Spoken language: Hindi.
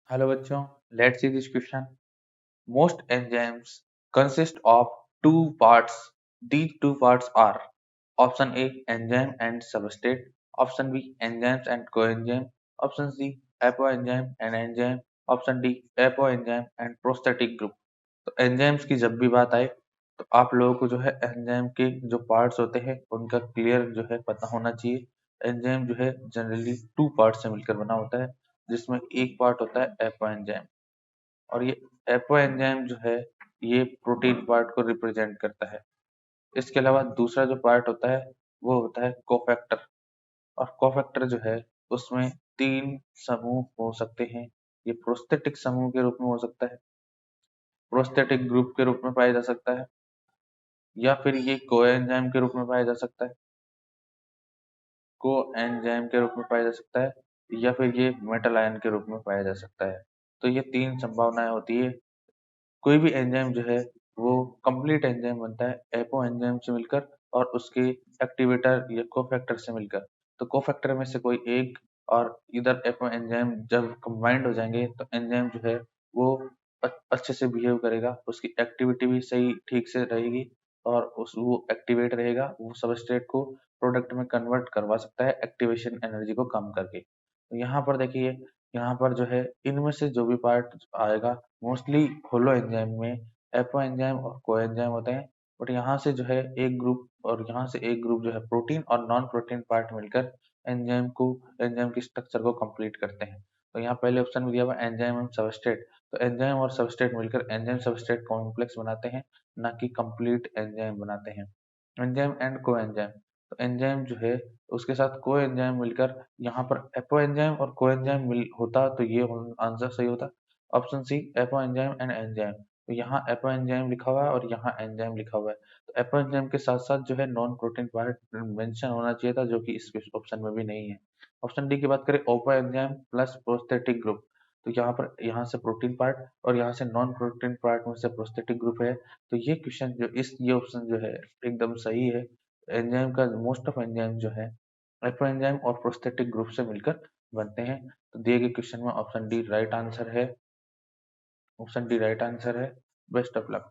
Hello बच्चों, let's see this question. Most enzymes consist of two parts. These two parts are option A enzyme and substrate, option B enzymes and coenzyme, option C apoenzyme and enzyme, option D apoenzyme and prosthetic group. तो एंजाइम्स की जब भी बात आए तो आप लोगों को जो है एंजाइम के जो पार्ट्स होते हैं उनका क्लियर जो है पता होना चाहिए। एंजाइम जो है जनरली टू पार्ट से मिलकर बना होता है, जिसमें एक पार्ट होता है एपोएंजाइम, और ये एपोएंजाइम जो है ये प्रोटीन पार्ट को रिप्रेजेंट करता है। इसके अलावा दूसरा जो पार्ट होता है वो होता है कोफैक्टर, और कोफैक्टर जो है उसमें तीन समूह हो सकते हैं। ये प्रोस्थेटिक समूह के रूप में हो सकता है, प्रोस्थेटिक ग्रुप के रूप में पाया जा सकता है, या फिर ये कोएंजाइम के रूप में पाया जा सकता है, कोएंजाइम के रूप में पाया जा सकता है, या फिर ये मेटल आयन के रूप में पाया जा सकता है। तो ये तीन संभावनाएं होती है। कोई भी एंजाइम जो है वो कंप्लीट एंजाइम बनता है एपो एंजाइम से मिलकर और उसके एक्टिवेटर या कोफैक्टर से मिलकर। तो कोफैक्टर में से कोई एक और इधर एपो एंजाइम जब कंबाइंड हो जाएंगे तो एंजाइम जो है वो अच्छे से बिहेव करेगा, उसकी एक्टिविटी भी सही ठीक से रहेगी और उस वो एक्टिवेट रहेगा, वो सबस्ट्रेट को प्रोडक्ट में कन्वर्ट करवा सकता है एक्टिवेशन एनर्जी को कम करके। तो यहाँ पर देखिए, यहाँ पर जो है इनमें से जो भी पार्ट आएगा मोस्टली होलो एंजाइम में एपो एंजाइम और को एंजाइम होते हैं। बट यहाँ से जो है एक ग्रुप और यहाँ से एक ग्रुप जो है प्रोटीन और नॉन प्रोटीन पार्ट मिलकर एंजाइम की स्ट्रक्चर को कंप्लीट करते हैं। तो यहाँ पहले ऑप्शन में दिया हुआ एंजाइम एंड सबस्ट्रेट, तो एंजाइम और सबस्ट्रेट मिलकर एंजाइम सबस्ट्रेट कॉम्प्लेक्स बनाते हैं, ना कि कंप्लीट एंजाइम बनाते हैं। एंजाइम एंड को एंजाइम, तो एंजाइम जो है उसके साथ को एंजाइम मिलकर यहाँ पर एपो एंजाइम और को एंजाइम मिल होता तो ये आंसर सही होता। Option C apo enzyme and enzyme, तो यहाँ एपो एंजाइम लिखा हुआ है और यहाँ एंजाइम लिखा हुआ है, तो एपो एंजाइम के साथ साथ जो है नॉन प्रोटीन पार्ट मेंशन होना चाहिए था, जो कि इस ऑप्शन में भी नहीं है। ऑप्शन डी की बात करें Oppo enzyme plus prosthetic group, तो यहाँ पर यहाँ से प्रोटीन पार्ट और यहाँ से नॉन प्रोटीन पार्ट में से प्रोस्थेटिक ग्रुप है। तो ये क्वेश्चन जो ये ऑप्शन जो है एकदम सही है। एंजाइम का मोस्ट ऑफ एंजाइम जो है एपो एंजाइम और प्रोस्थेटिक ग्रुप से मिलकर बनते हैं। तो दिए गए क्वेश्चन में ऑप्शन डी राइट आंसर है। ऑप्शन डी राइट आंसर है। Best of luck.